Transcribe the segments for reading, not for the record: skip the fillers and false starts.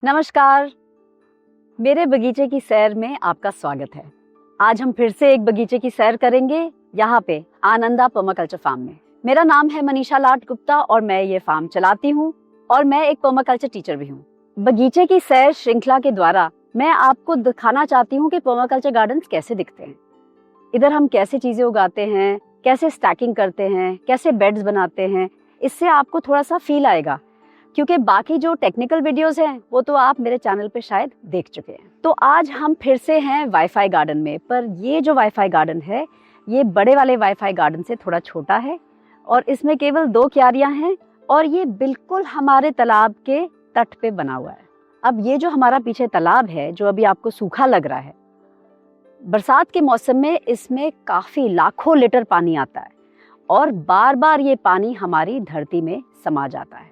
नमस्कार, मेरे बगीचे की सैर में आपका स्वागत है। आज हम फिर से एक बगीचे की सैर करेंगे यहाँ पे आनंदा पर्माकल्चर फार्म में। मेरा नाम है मनीषा लाट गुप्ता और मैं ये फार्म चलाती हूँ और मैं एक पर्माकल्चर टीचर भी हूँ। बगीचे की सैर श्रृंखला के द्वारा मैं आपको दिखाना चाहती हूँ कि पर्माकल्चर गार्डन्स कैसे दिखते हैं। इधर हम कैसे चीजें उगाते हैं, कैसे स्टैकिंग करते हैं, कैसे बेड्स बनाते हैं, इससे आपको थोड़ा सा फील आएगा, क्योंकि बाकी जो टेक्निकल वीडियोस हैं वो तो आप मेरे चैनल पे शायद देख चुके हैं। तो आज हम फिर से हैं वाईफाई गार्डन में, पर ये जो वाईफाई गार्डन है ये बड़े वाले वाईफाई गार्डन से थोड़ा छोटा है और इसमें केवल 2 क्यारियां हैं और ये बिल्कुल हमारे तालाब के तट पे बना हुआ है। अब ये जो हमारा पीछे तालाब है, जो अभी आपको सूखा लग रहा है, बरसात के मौसम में इसमें काफी लाखों लीटर पानी आता है और बार बार ये पानी हमारी धरती में समा जाता है।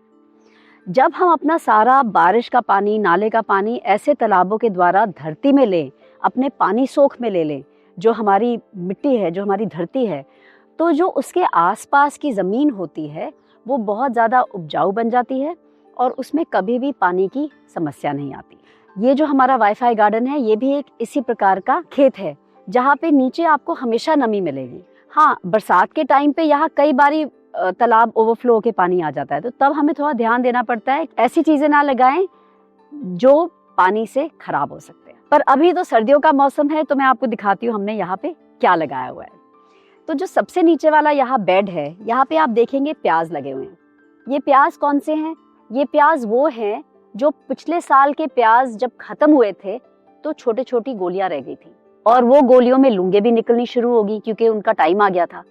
जब हम अपना सारा बारिश का पानी, नाले का पानी ऐसे तालाबों के द्वारा धरती में लें, अपने पानी सोख में ले लें, जो हमारी मिट्टी है, जो हमारी धरती है, तो जो उसके आसपास की ज़मीन होती है वो बहुत ज़्यादा उपजाऊ बन जाती है और उसमें कभी भी पानी की समस्या नहीं आती। ये जो हमारा वाईफाई गार्डन है ये भी एक इसी प्रकार का खेत है जहाँ पे नीचे आपको हमेशा नमी मिलेगी। हाँ, बरसात के टाइम पे यहाँ कई बारी तालाब ओवरफ्लो होके पानी आ जाता है, तो तब हमें थोड़ा ध्यान देना पड़ता है, ऐसी चीजें ना लगाएं जो पानी से खराब हो सकते हैं। पर अभी तो सर्दियों का मौसम है तो मैं आपको दिखाती हूँ हमने यहाँ पे क्या लगाया हुआ है। तो जो सबसे नीचे वाला यहाँ बेड है, यहाँ पे आप देखेंगे प्याज लगे हुए हैं। ये प्याज कौन से हैं? ये प्याज वो हैं जो पिछले साल के प्याज जब खत्म हुए थे तो छोटी छोटी गोलियां रह गई थी और वो गोलियों में लूंगे भी निकलनी शुरू होगी क्योंकि उनका टाइम आ गया था।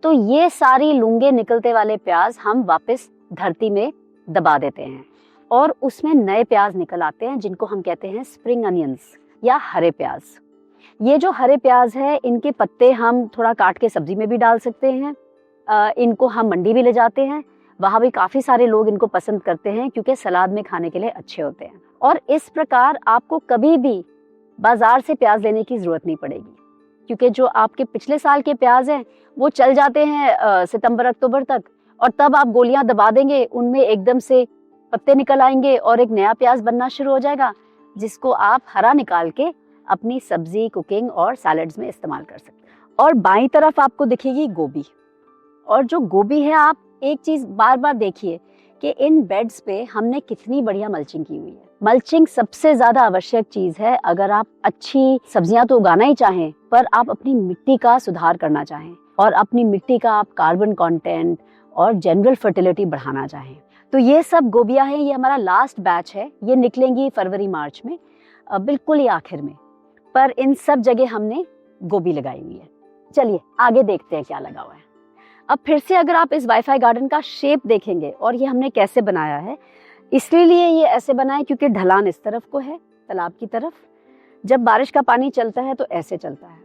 तो ये सारी लूंगे निकलते वाले प्याज हम वापस धरती में दबा देते हैं और उसमें नए प्याज निकल आते हैं जिनको हम कहते हैं स्प्रिंग अनियंस या हरे प्याज। ये जो हरे प्याज है इनके पत्ते हम थोड़ा काट के सब्जी में भी डाल सकते हैं। इनको हम मंडी भी ले जाते हैं, वहाँ भी काफ़ी सारे लोग इनको पसंद करते हैं क्योंकि सलाद में खाने के लिए अच्छे होते हैं। और इस प्रकार आपको कभी भी बाजार से प्याज लेने की ज़रूरत नहीं पड़ेगी क्योंकि जो आपके पिछले साल के प्याज हैं वो चल जाते हैं सितंबर अक्टूबर तक और तब आप गोलियां दबा देंगे, उनमें एकदम से पत्ते निकल आएंगे और एक नया प्याज बनना शुरू हो जाएगा जिसको आप हरा निकाल के अपनी सब्जी, कुकिंग और सैलड्स में इस्तेमाल कर सकते हैं। और बाईं तरफ आपको दिखेगी गोभी, और जो गोभी है आप एक चीज़ बार बार देखिए कि इन बेड्स पे हमने कितनी बढ़िया मल्चिंग की हुई है। मल्चिंग सबसे ज्यादा आवश्यक चीज है अगर आप अच्छी सब्जियां तो उगाना ही चाहें पर आप अपनी मिट्टी का सुधार करना चाहें और अपनी मिट्टी का आप कार्बन कंटेंट और जनरल फर्टिलिटी बढ़ाना चाहें। तो ये सब गोभियां हैं, ये हमारा लास्ट बैच है, ये निकलेंगी फरवरी मार्च में, बिल्कुल ही आखिर में। पर इन सब जगह हमने गोभी लगाई हुई है। चलिए आगे देखते हैं क्या लगा हुआ है। अब फिर से अगर आप इस वाईफाई गार्डन का शेप देखेंगे और ये हमने कैसे बनाया है, इसलिए ये ऐसे बना है क्योंकि ढलान इस तरफ को है तालाब की तरफ। जब बारिश का पानी चलता है तो ऐसे चलता है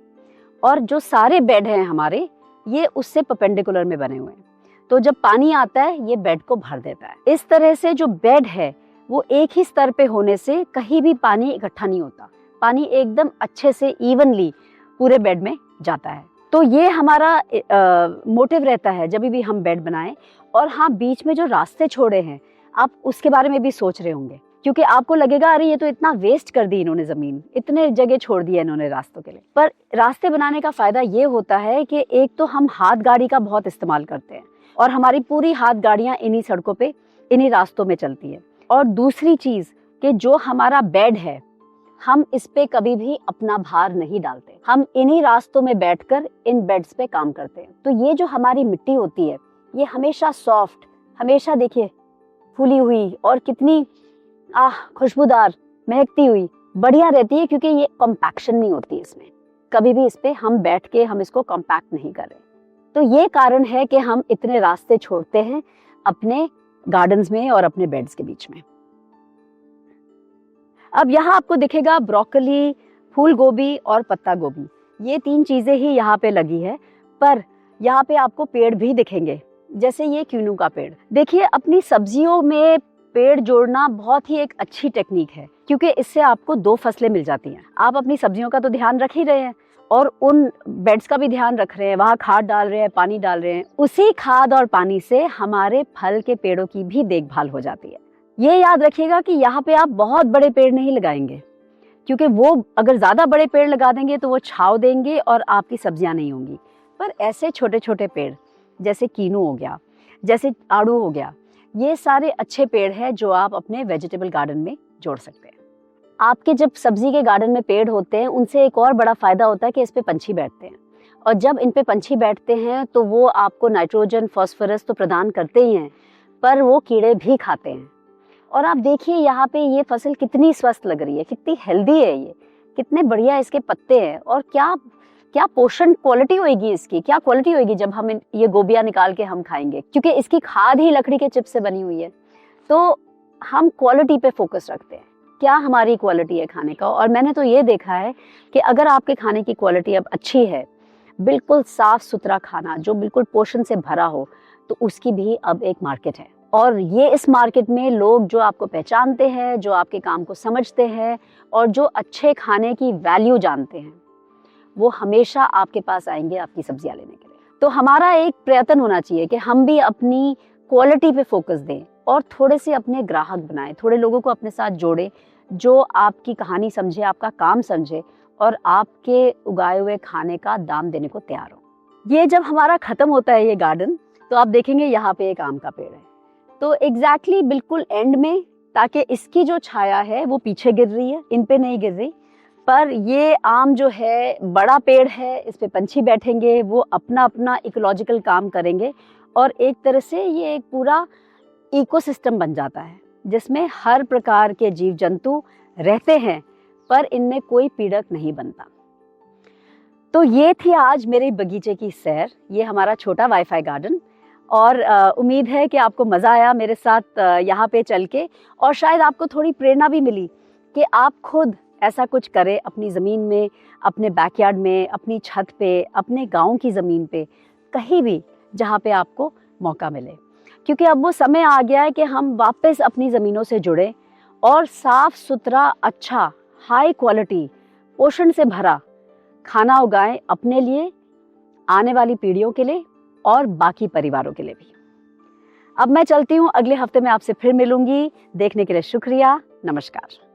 और जो सारे बेड हैं हमारे ये उससे परपेंडिकुलर में बने हुए हैं, तो जब पानी आता है ये बेड को भर देता है। इस तरह से जो बेड है वो एक ही स्तर पे होने से कहीं भी पानी इकट्ठा नहीं होता, पानी एकदम अच्छे से इवनली पूरे बेड में जाता है। तो ये हमारा मोटिव रहता है जब भी हम बेड बनाएं। और हाँ, बीच में जो रास्ते छोड़े हैं आप उसके बारे में भी सोच रहे होंगे क्योंकि आपको लगेगा अरे ये तो इतना वेस्ट कर दी इन्होंने, जमीन इतने जगह छोड़ दिया इन्होंने रास्तों के लिए। पर रास्ते बनाने का फायदा ये होता है कि एक तो हम हाथ गाड़ी का बहुत इस्तेमाल करते हैं और हमारी पूरी हाथ गाड़ियां इन्हीं सड़कों पे, इन्हीं रास्तों में चलती है। और दूसरी चीज कि जो हमारा बेड है हम इस पे कभी भी अपना भार नहीं डालते, हम इन्हीं रास्तों में बैठकर इन बेड्स पे काम करते हैं। तो ये जो हमारी मिट्टी होती है ये हमेशा सॉफ्ट, हमेशा देखिए फूली हुई और कितनी खुशबूदार, महकती हुई बढ़िया रहती है क्योंकि ये कॉम्पैक्शन नहीं होती इसमें, कभी भी इस पे हम बैठ के हम इसको कॉम्पैक्ट नहीं कर रहे। तो ये कारण है कि हम इतने रास्ते छोड़ते हैं अपने गार्डन्स में और अपने बेड्स के बीच में। अब यहाँ आपको दिखेगा ब्रोकली, फूल गोभी और पत्ता गोभी, ये 3 चीजें ही यहाँ पे लगी है। पर यहाँ पे आपको पेड़ भी दिखेंगे, जैसे ये क्यूनू का पेड़। देखिए अपनी सब्जियों में पेड़ जोड़ना बहुत ही एक अच्छी टेक्निक है क्योंकि इससे आपको 2 फसलें मिल जाती हैं। आप अपनी सब्जियों का तो ध्यान रख ही रहे हैं और उन बेड्स का भी ध्यान रख रहे हैं, वहाँ खाद डाल रहे हैं, पानी डाल रहे हैं। उसी खाद और पानी से हमारे फल के पेड़ों की भी देखभाल हो जाती है। ये याद रखिएगा कि यहाँ पे आप बहुत बड़े पेड़ नहीं लगाएंगे, क्योंकि वो अगर ज़्यादा बड़े पेड़ लगा देंगे तो वो छाँव देंगे और आपकी सब्जियाँ नहीं होंगी। पर ऐसे छोटे छोटे पेड़ जैसे कीनू हो गया, जैसे आड़ू हो गया, ये सारे अच्छे पेड़ हैं जो आप अपने वेजिटेबल गार्डन में जोड़ सकते हैं। आपके जब सब्जी के गार्डन में पेड़ होते हैं, उनसे एक और बड़ा फ़ायदा होता है कि इस पे पंछी बैठते हैं, और जब इन पे पंछी बैठते हैं तो वो आपको नाइट्रोजन, फॉस्फोरस तो प्रदान करते ही हैं, पर वो कीड़े भी खाते हैं। और आप देखिए यहाँ पे ये फसल कितनी स्वस्थ लग रही है, कितनी हेल्दी है, ये कितने बढ़िया इसके पत्ते हैं, और क्या क्या पोषण क्वालिटी होगी इसकी, क्या क्वालिटी होगी जब हम ये गोबियाँ निकाल के हम खाएंगे, क्योंकि इसकी खाद ही लकड़ी के चिप्स से बनी हुई है। तो हम क्वालिटी पे फोकस रखते हैं, क्या हमारी क्वालिटी है खाने का। और मैंने तो ये देखा है कि अगर आपके खाने की क्वालिटी अब अच्छी है, बिल्कुल साफ सुथरा खाना जो बिल्कुल पोषण से भरा हो, तो उसकी भी अब एक मार्केट है। और ये इस मार्केट में लोग जो आपको पहचानते हैं, जो आपके काम को समझते हैं और जो अच्छे खाने की वैल्यू जानते हैं, वो हमेशा आपके पास आएंगे आपकी सब्जियां लेने के लिए। तो हमारा एक प्रयत्न होना चाहिए कि हम भी अपनी क्वालिटी पे फोकस दें और थोड़े से अपने ग्राहक बनाएं, थोड़े लोगों को अपने साथ जोड़ें जो आपकी कहानी समझे, आपका काम समझे और आपके उगाए हुए खाने का दाम देने को तैयार हो। ये जब हमारा खत्म होता है ये गार्डन, तो आप देखेंगे यहाँ पे एक आम का पेड़ है, तो एग्जैक्टली बिल्कुल एंड में, ताकि इसकी जो छाया है वो पीछे गिर रही है, इन पे नहीं गिर रही, पर ये आम जो है बड़ा पेड़ है, इस पे पंछी बैठेंगे, वो अपना अपना इकोलॉजिकल काम करेंगे और एक तरह से ये एक पूरा इकोसिस्टम बन जाता है जिसमें हर प्रकार के जीव जंतु रहते हैं, पर इनमें कोई पीड़क नहीं बनता। तो ये थी आज मेरे बगीचे की सैर, ये हमारा छोटा वाईफाई गार्डन, और उम्मीद है कि आपको मज़ा आया मेरे साथ यहाँ पे चल के, और शायद आपको थोड़ी प्रेरणा भी मिली कि आप खुद ऐसा कुछ करें अपनी ज़मीन में, अपने बैकयार्ड में, अपनी छत पे, अपने गांव की ज़मीन पे, कहीं भी जहाँ पे आपको मौका मिले। क्योंकि अब वो समय आ गया है कि हम वापस अपनी ज़मीनों से जुड़ें और साफ़ सुथरा, अच्छा, हाई क्वालिटी, पोषण से भरा खाना उगाएं अपने लिए, आने वाली पीढ़ियों के लिए और बाकी परिवारों के लिए भी। अब मैं चलती हूँ, अगले हफ्ते में आपसे फिर मिलूंगी। देखने के लिए शुक्रिया, नमस्कार।